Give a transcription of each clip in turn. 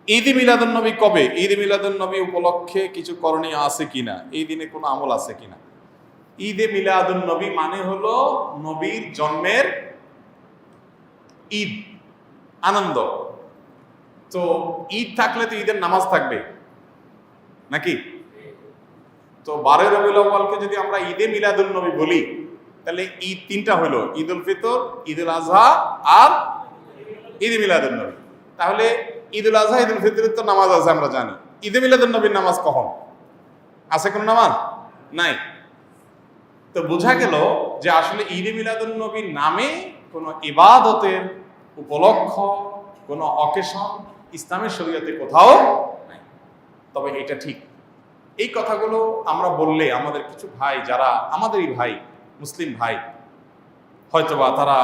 ঈদ মিলাদুন নবী কবে? ঈদ মিলাদুন নবী উপলক্ষে কিছু করণীয় আছে কিনা, এই দিনে কোনো আমল আছে কিনা? ঈদে মিলাদুন নবী মানে হলো নবীর জন্মের ঈদ, আনন্দ। তো ঈদ থাকলে তো ঈদের নামাজ থাকবে নাকি? তো 12 রবিউল আউয়ালকে যদি আমরা ঈদে মিলাদুন নবী বলি, তাহলে ঈদ তিনটা হলো, ঈদ উল ফিতর, ঈদ উল আজহা আর ঈদ মিলাদুন নবী। তাহলে ঈদ উল আজহা, ঈদ উল ফিতরের তো নামাজ আছে আমরা জানি, ঈদে মিলাদুন নবীর নামাজ কখন আছে? কোন নামাজ নাই। তো বোঝা গেল যে আসলে ঈদে মিলাদুন নবীর নামে কোনো ইবাদতের উপলক্ষ, কোনো অকেশন ইসলামের শরীয়তে কোথাও নাই। তবে এটা ঠিক, এই কথাগুলো আমরা বললে আমাদের কিছু ভাই, যারা আমাদেরই ভাই, মুসলিম ভাই, হয়তোবা তারা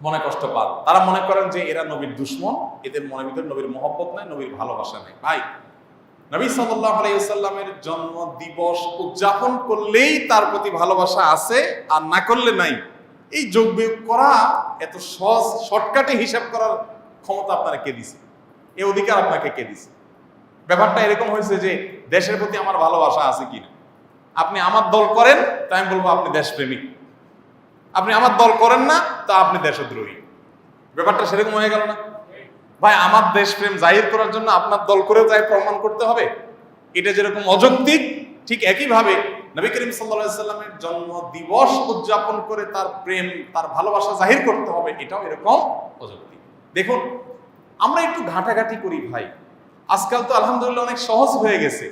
মনে কষ্ট পান। তারা মনে করেন যে এরা নবীর দুশ্মন, এদের মনের ভিতরে নবীর মহব্বত নাই, নবীর ভালোবাসা নেই। ভাই, নবী সাল্লাল্লাহু আলাইহি ওয়াসাল্লামের জন্ম দিবস উদযাপন করলেই তার প্রতি ভালোবাসা আছে, আর না করলে নাই। এই যোগ বিয়োগ করা এত সহজ, শর্টকাটে হিসাব করার ক্ষমতা আপনারা কে দিছে? এই অধিকার আপনাকে কে দিছে? ব্যাপারটা এরকম হয়েছে যে দেশের প্রতি আমার ভালোবাসা আছে কিনা। আপনি আমার দল করেন, তাই আমি বলবো আপনি দেশপ্রেমিক। আপনি আমার দল করেন না, তা আপনি দেশদ্রোহী। ব্যাপারটা সেরকম হয়ে গেল না ভাই? আমার দেশপ্রেম জাহির করার জন্য আপনার দল করেও তাই প্রমাণ করতে হবে, এটা যেরকম অযৌক্তিক, ঠিক একইভাবে নবী করিম সাল্লাল্লাহু আলাইহি সাল্লামের জন্ম দিবস উদযাপন করে তার প্রেম, তার ভালোবাসা জাহির করতে হবে, এটাও এরকম অযৌক্তিক। দেখুন, আমরা একটু ঘাটাঘাটি করি ভাই। আজকাল তো আলহামদুলিল্লাহ অনেক সহজ হয়ে গেছে।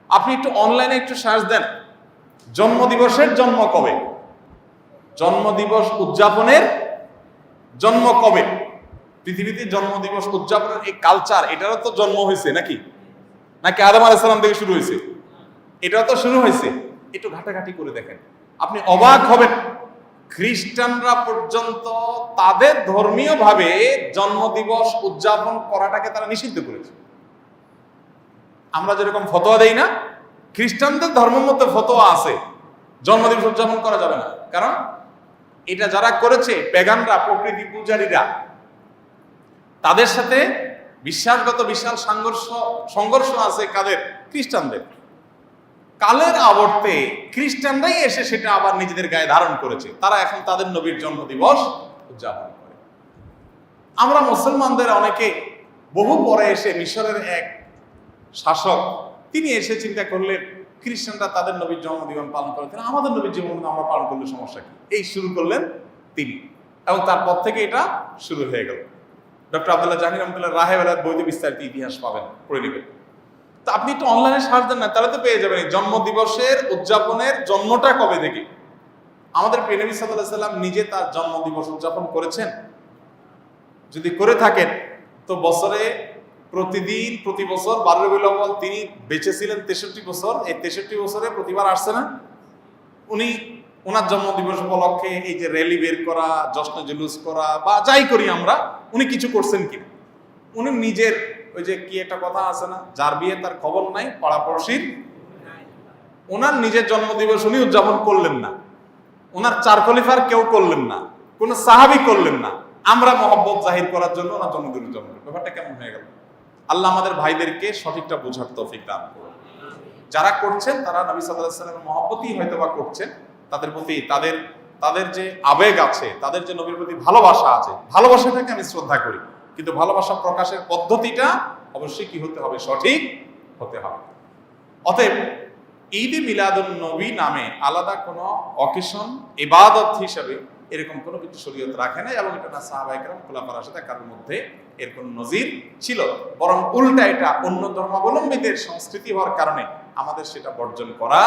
আপনি একটু অনলাইনে একটু সার্চ দেন, জন্মদিবসের জন্ম কবে, জন্মদিবস উদযাপনের জন্ম কবে। পৃথিবীতে জন্মদিবস উদযাপনের এই কালচার, এটারও তো জন্ম হয়েছে নাকি? নাকি আদম আলাইহিস সালাম থেকে শুরু হয়েছে? এটাও তো শুরু হয়েছে। একটু ঘাটাঘাটি করে দেখেন, আপনি অবাক হবেন। খ্রিস্টানরা পর্যন্ত তাদের ধর্মীয় ভাবে জন্মদিবস উদযাপন করাটাকে তারা নিষিদ্ধ করেছে। আমরা যেরকম ফতোয়া দেই না, খ্রিস্টানদের ধর্মের মধ্যে ফতোয়া আছে জন্মদিবস উদযাপন করা যাবে না। কারণ এটা যারা করেছে পেগানরা, প্রকৃতি পূজারীরা, তাদের সাথে বিশ্বাসগত বিশাল সংঘর্ষ আছে। কাদের? খ্রিস্টানদের। কালের আবর্তে খ্রিস্টানরাই এসে সেটা আবার নিজেদের গায়ে ধারণ করেছে। তারা এখন তাদের নবীর জন্মদিবস উদযাপন করে। আমরা মুসলমানদের অনেকে বহু পরে এসে, মিশরের এক শাসক, তিনি এসে চিন্তা করলেন খ্রিস্টানরা তাদের নবীর জন্মদিবস পালন করে, আমাদের নবীর জন্মদিন আমরা পালন করলে সমস্যা কি, এই শুরু করলেন তিনি। এবং তারপর থেকে এটা শুরু হয়ে গেল। ডক্টর আব্দুল্লাহ জাহির রহমতুল্লাহ রাহেবেলার বইতে বিস্তারিত ইতিহাস পাবেন, পড়ে নেবেন। তো আপনি একটু অনলাইনে সার্চ দেন না, তাহলে তো পেয়ে যাবেন জন্মদিবসের উদযাপনের জন্মটা কবে থেকে। আমাদের প্রিয় নবী সাল্লাল্লাহু আলাইহি সাল্লাম নিজে তার জন্মদিবস উদযাপন করেছেন? যদি করে থাকেন তো বছরে প্রতিদিন, প্রতি বছর 12 রবিউল আউয়াল তিনি বেঁচে ছিলেন 63 বছর, এই 63 বছরে প্রতিবার আসছে না? উনি ওনার জন্মদিবস উপলক্ষে এই যে র্যালি বের করা, জশ্ন জুলুস করা বা যাই করি আমরা, উনি কিছু করছেন কিনা? উনি নিজের, ওই যে কি একটা কথা আছে না, যার বিয়ে তার খবর নাই, পাড়াপড়শির। ওনার নিজের জন্মদিবস উনি উদযাপন করলেন না, ওনার 4 খলিফার কেউ করলেন না, কোন সাহাবী করলেন না। আমরা মহব্বত জাহির করার জন্য ওনার জন্মদিন উদযাপন করি। ব্যাপারটা কেমন হয়ে গেল? আল্লাহ আমাদের ভাইদেরকে সঠিকটা বোঝার তৌফিক দান করুন। যারা করছেন তারা নবী সাল্লাল্লাহু আলাইহি ওয়াসাল্লামের মহব্বতই হয়তোবা করছেন, তাদের প্রতি তাদের যে আবেগ আছে, তাদের যে নবীর প্রতি ভালোবাসা আছে, ভালোবাসাটাকে আমি শ্রদ্ধা করি। কিন্তু ভালোবাসা প্রকাশের পদ্ধতিটা অবশ্যই কি হতে হবে? সঠিক হতে হবে। অতএব ঈদে মিলাদুন নবী নামে আলাদা কোনো অকেশন, ইবাদত হিসাবে এরকম কোনো কিছু শরীয়ত রাখে না, এবং এটা না সাহাবায়ে কেরাম, খুলাফায়ে রাশিদিন কারোর মধ্যে এর কোনো নজির ছিল। বরং উল্টা, এটা অন্য ধর্মাবলম্বীদের সংস্কৃতি হওয়ার কারণে আমাদের সেটা বর্জন করা